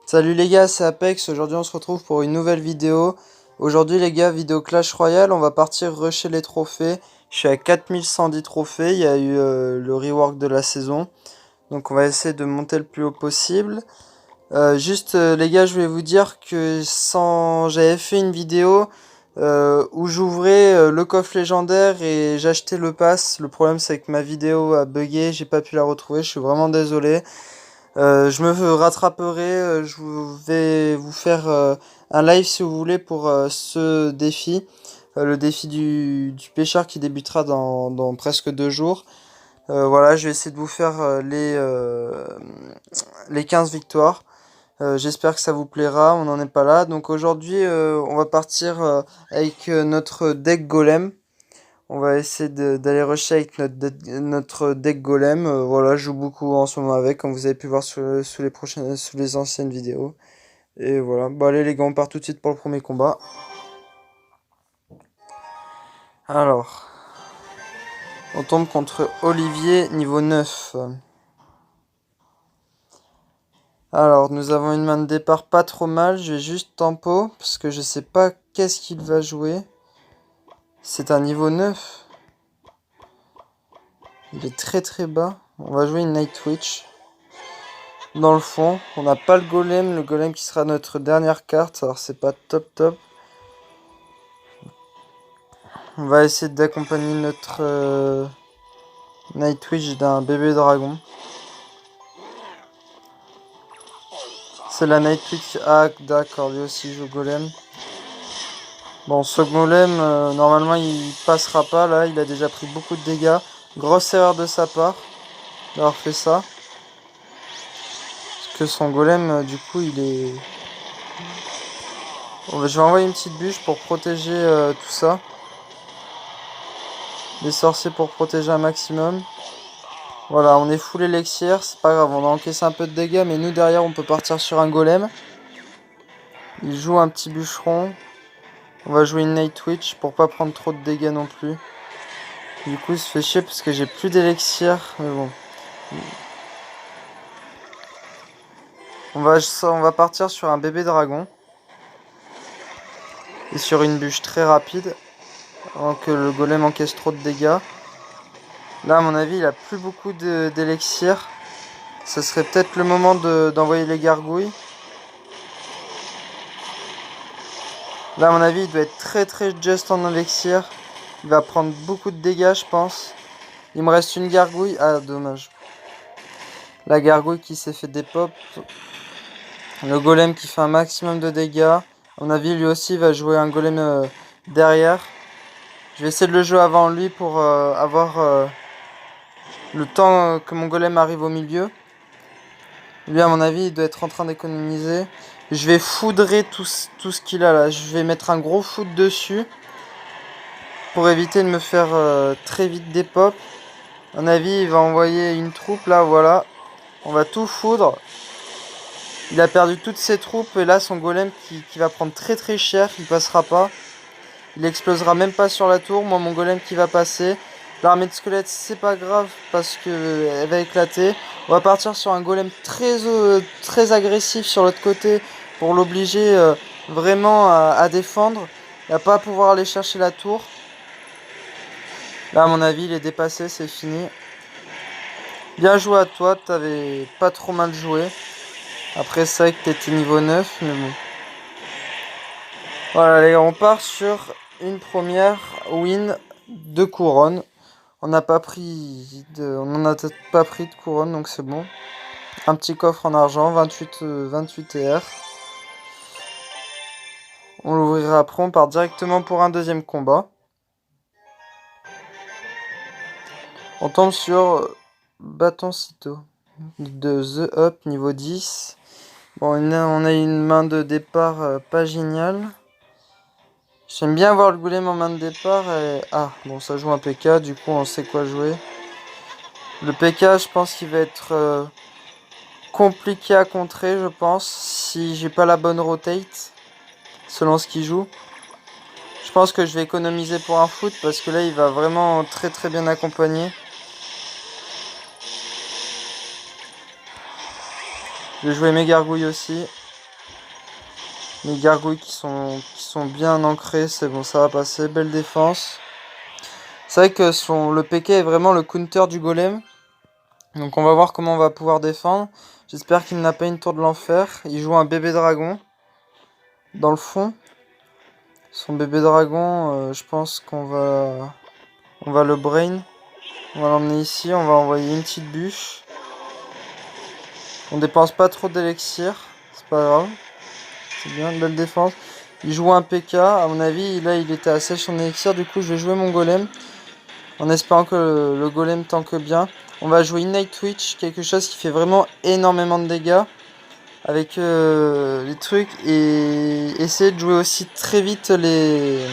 Salut les gars, c'est Apex. Aujourd'hui on se retrouve pour une nouvelle vidéo. Aujourd'hui les gars, vidéo Clash Royale, on va partir rusher les trophées. Je suis à 4110 trophées, il y a eu le rework de la saison. Donc on va essayer de monter le plus haut possible. Les gars, je voulais vous dire que j'avais fait une vidéo où j'ouvrais le coffre légendaire et j'achetais le pass. Le problème c'est que ma vidéo a bugué, j'ai pas pu la retrouver, je suis vraiment désolé. Je me rattraperai, vais vous faire un live si vous voulez pour ce défi, le défi du pêcheur qui débutera dans presque 2 jours. Voilà, je vais essayer de vous faire les 15 victoires. J'espère que ça vous plaira, on n'en est pas là. Donc aujourd'hui, on va partir avec notre deck golem. On va essayer d'aller rusher avec notre deck golem. Voilà, je joue beaucoup en ce moment avec, comme vous avez pu voir sous les anciennes vidéos. Et voilà. Bon allez les gars, on part tout de suite pour le premier combat. Alors, on tombe contre Olivier, niveau 9. Alors, nous avons une main de départ pas trop mal. Je vais juste tempo, parce que je sais pas qu'est-ce qu'il va jouer. C'est un niveau 9. Il est très très bas. On va jouer une Night Witch. Dans le fond, on n'a pas le golem qui sera notre dernière carte, alors c'est pas top. On va essayer d'accompagner notre Nightwish d'un bébé dragon. C'est la Nightwish, ah d'accord, lui aussi joue golem. Bon, ce golem, normalement il passera pas là, il a déjà pris beaucoup de dégâts. Grosse erreur de sa part d'avoir fait ça. Parce que son golem, du coup, il est... Bon, je vais envoyer une petite bûche pour protéger tout ça. Les sorciers pour protéger un maximum. Voilà, on est full élixir, c'est pas grave, on a encaissé un peu de dégâts, mais nous derrière on peut partir sur un golem. Il joue un petit bûcheron. On va jouer une Nightwitch pour pas prendre trop de dégâts non plus. Du coup il se fait chier parce que j'ai plus d'élixir, mais bon. On va partir sur un bébé dragon. Et sur une bûche très rapide, avant que le golem encaisse trop de dégâts. Là à mon avis il a plus beaucoup d'élixir. Ce serait peut-être le moment d'envoyer les gargouilles. Là à mon avis il doit être très just en élixir. Il va prendre beaucoup de dégâts je pense. Il me reste une gargouille. Ah dommage. La gargouille qui s'est fait dépop. Le golem qui fait un maximum de dégâts. À mon avis lui aussi va jouer un golem derrière. Je vais essayer de le jouer avant lui pour avoir le temps que mon golem arrive au milieu. Lui à mon avis il doit être en train d'économiser. Je vais foudrer tout ce qu'il a là. Je vais mettre un gros foudre dessus. Pour éviter de me faire très vite des pop. À mon avis il va envoyer une troupe là, voilà. On va tout foudre. Il a perdu toutes ses troupes et là son golem qui va prendre très cher. Il passera pas. Il explosera même pas sur la tour. Moi mon golem qui va passer. L'armée de squelettes c'est pas grave parce que elle va éclater. On va partir sur un golem très agressif sur l'autre côté. Pour l'obliger vraiment à défendre. Il va pas pouvoir aller chercher la tour. Là à mon avis il est dépassé, c'est fini. Bien joué à toi, t'avais pas trop mal joué. Après c'est vrai que t'étais niveau 9, mais bon. Voilà les gars, on part sur une première win de couronne. On n'a pas pris on n'en a pas pris de couronne, donc c'est bon. Un petit coffre en argent, 28 ER. On l'ouvrira après, on part directement pour un deuxième combat. On tombe sur Bâton-Cito de The Up, niveau 10. Bon, on a une main de départ pas géniale. J'aime bien avoir le golem en main de départ. Ah, bon, ça joue un PK, du coup on sait quoi jouer. Le PK, je pense qu'il va être compliqué à contrer, je pense, si j'ai pas la bonne rotate, selon ce qu'il joue. Je pense que je vais économiser pour un foot, parce que là, il va vraiment très bien accompagner. Je vais jouer mes gargouilles aussi. Les gargouilles qui sont bien ancrées, c'est bon, ça va passer. Belle défense. C'est vrai que le PK est vraiment le counter du golem. Donc on va voir comment on va pouvoir défendre. J'espère qu'il n'a pas une tour de l'enfer. Il joue un bébé dragon. Dans le fond. Son bébé dragon, je pense qu'on va... On va le brain. On va l'emmener ici. On va envoyer une petite bûche. On dépense pas trop d'élixir. C'est pas grave. C'est bien, une belle défense. Il joue un PK. À mon avis, là, il était à sèche son élixir. Du coup, je vais jouer mon golem. En espérant que le golem tanque bien. On va jouer Ignite Witch. Quelque chose qui fait vraiment énormément de dégâts. Avec les trucs. Et essayer de jouer aussi très vite les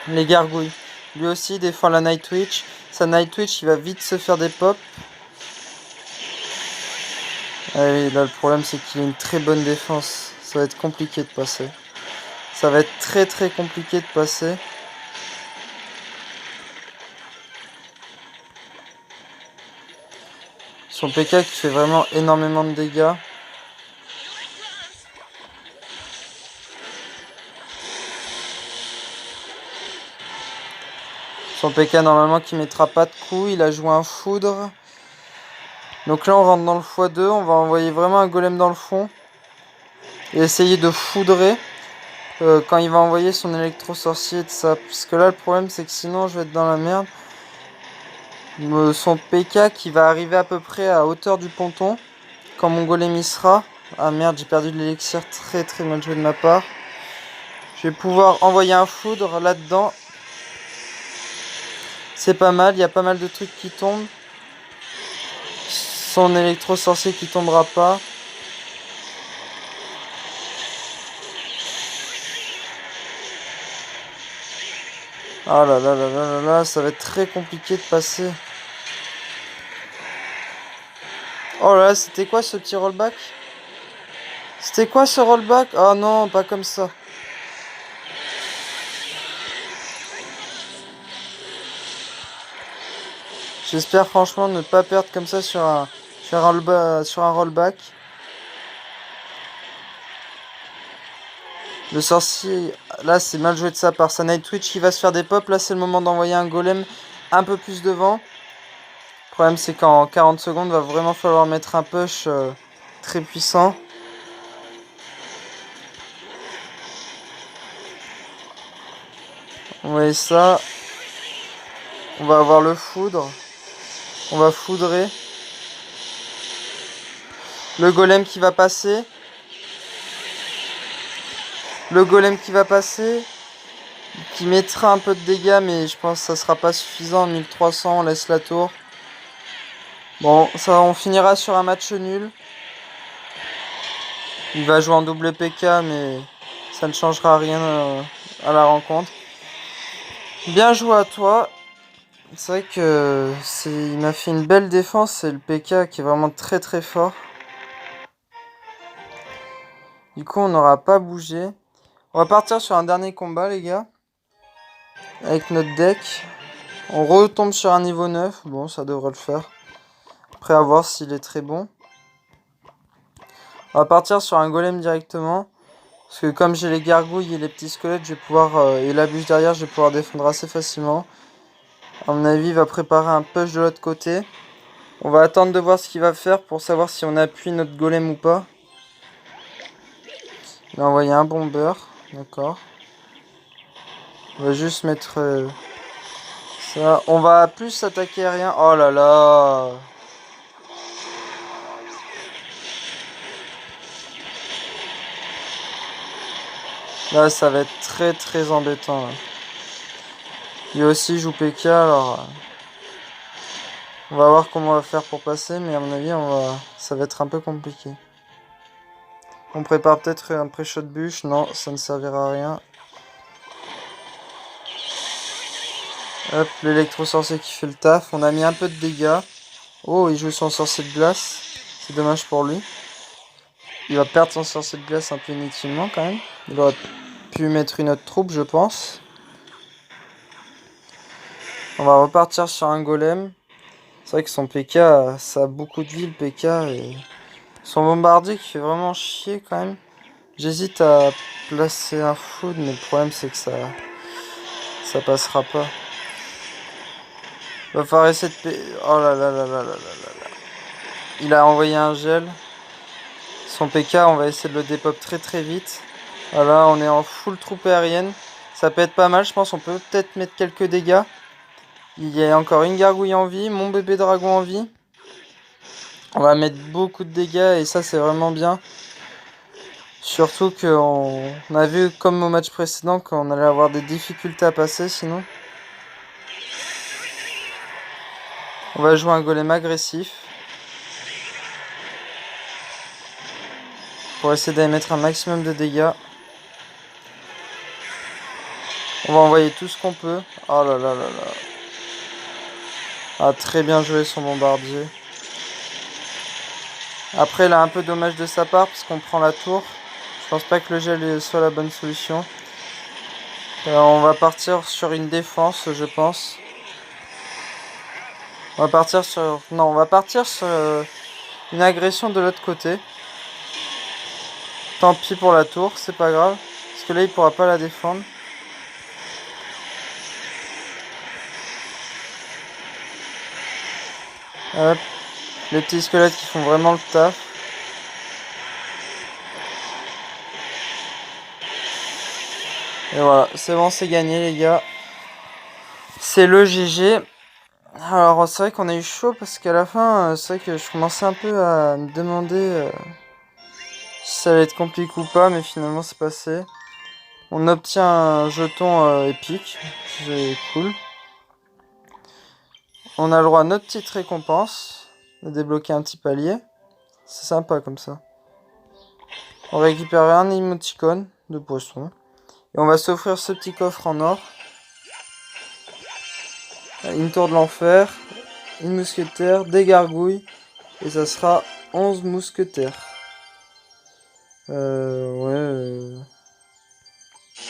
gargouilles. Lui aussi défend la Night Witch. Sa Night Witch, il va vite se faire des pops. Ah oui, là le problème c'est qu'il a une très bonne défense. Ça va être compliqué de passer. Ça va être très très compliqué de passer. Son PK qui fait vraiment énormément de dégâts. Son PK normalement qui mettra pas de coups. Il a joué un foudre. Donc là on rentre dans le x2. On va envoyer vraiment un golem dans le fond. Et essayer de foudrer. Quand il va envoyer son électro-sorcier et tout ça. Parce que là le problème c'est que sinon je vais être dans la merde. Son PK qui va arriver à peu près à hauteur du ponton. Quand mon golem y sera. Ah merde, j'ai perdu de l'élixir, très très mal joué de ma part. Je vais pouvoir envoyer un foudre là-dedans. C'est pas mal, il y a pas mal de trucs qui tombent. Son électro-sorcier qui tombera pas. Ah là là là là là là, ça va être très compliqué de passer. Oh là là, c'était quoi ce petit rollback? C'était quoi ce rollback? Ah non, pas comme ça. J'espère franchement ne pas perdre comme ça sur un rollback. Le sorcier, là c'est mal joué de sa part. Sa Night Witch qui va se faire des pops. Là c'est le moment d'envoyer un golem un peu plus devant. Le problème c'est qu'en 40 secondes, va vraiment falloir mettre un push très puissant. On va ça. On va avoir le foudre. On va foudrer. Le golem qui va passer. Le golem qui va passer. Qui mettra un peu de dégâts, mais je pense que ça sera pas suffisant. 1300, on laisse la tour. Bon, ça, on finira sur un match nul. Il va jouer en double PK, mais ça ne changera rien à la rencontre. Bien joué à toi. C'est vrai que il m'a fait une belle défense. C'est le PK qui est vraiment très très fort. Du coup, on n'aura pas bougé. On va partir sur un dernier combat, les gars. Avec notre deck. On retombe sur un niveau 9. Bon, ça devrait le faire. Après, à voir s'il est très bon. On va partir sur un golem directement. Parce que comme j'ai les gargouilles et les petits squelettes, je vais pouvoir, et la bûche derrière, je vais pouvoir défendre assez facilement. À mon avis, il va préparer un push de l'autre côté. On va attendre de voir ce qu'il va faire pour savoir si on appuie notre golem ou pas. Il a envoyé un bomber. D'accord. On va juste mettre ça. On va plus s'attaquer à rien. Oh là là. Là, ça va être très très embêtant. Là. Lui aussi joue PK, alors... on va voir comment on va faire pour passer, mais à mon avis, ça va être un peu compliqué. On prépare peut-être un pré-shot bûche. Non, ça ne servira à rien. Hop, l'électro-sorcier qui fait le taf. On a mis un peu de dégâts. Oh, il joue son sorcier de glace. C'est dommage pour lui. Il va perdre son sorcier de glace un peu inutilement quand même. Il aurait pu mettre une autre troupe, je pense. On va repartir sur un golem. C'est vrai que son PK, ça a beaucoup de vie le PK. Et son bombardier qui fait vraiment chier quand même. J'hésite à placer un food, mais le problème c'est que ça passera pas. Va falloir essayer de... Oh là là là là là là là. Il a envoyé un gel. Son PK, on va essayer de le dépop très très vite. Voilà, on est en full troupe aérienne. Ça peut être pas mal, je pense. On peut peut-être mettre quelques dégâts. Il y a encore une gargouille en vie, mon bébé dragon en vie. On va mettre beaucoup de dégâts et ça c'est vraiment bien. Surtout qu'on a vu comme au match précédent qu'on allait avoir des difficultés à passer sinon. On va jouer un golem agressif. Pour essayer d'aller mettre un maximum de dégâts. On va envoyer tout ce qu'on peut. Oh là là là là. Ah, très bien joué son bombardier. Après, il a un peu dommage de sa part parce qu'on prend la tour. Je pense pas que le gel soit la bonne solution. On va partir sur une défense, je pense. On va partir sur... Non, on va partir sur une agression de l'autre côté. Tant pis pour la tour, c'est pas grave. Parce que là, il pourra pas la défendre. Hop. Les petits squelettes qui font vraiment le taf. Et voilà, c'est bon, c'est gagné les gars. C'est le GG. Alors c'est vrai qu'on a eu chaud parce qu'à la fin, c'est vrai que je commençais un peu à me demander si ça allait être compliqué ou pas, mais finalement c'est passé. On obtient un jeton épique, c'est cool. On a le droit à notre petite récompense, de débloquer un petit palier. C'est sympa comme ça. On récupère un émoticône de poisson. Et on va s'offrir ce petit coffre en or. Une tour de l'enfer, une mousquetaire, des gargouilles. Et ça sera 11 mousquetaires. Ouais.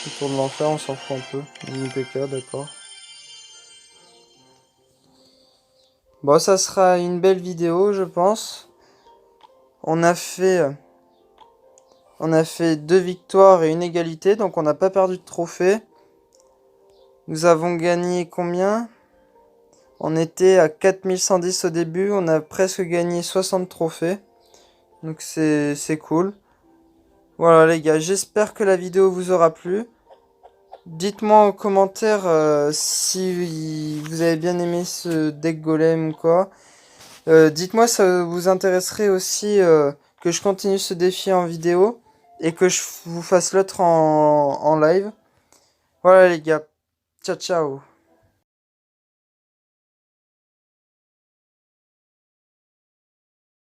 Une tour de l'enfer, on s'en fout un peu. Une PK, d'accord. Bon, ça sera une belle vidéo, je pense. On a fait 2 victoires et une égalité, donc on n'a pas perdu de trophée. Nous avons gagné combien? On était à 4110 au début, on a presque gagné 60 trophées. Donc c'est cool. Voilà les gars, j'espère que la vidéo vous aura plu. Dites-moi en commentaire si vous avez bien aimé ce deck golem ou quoi. Dites-moi si ça vous intéresserait aussi que je continue ce défi en vidéo et que je vous fasse l'autre en live. Voilà les gars, ciao ciao.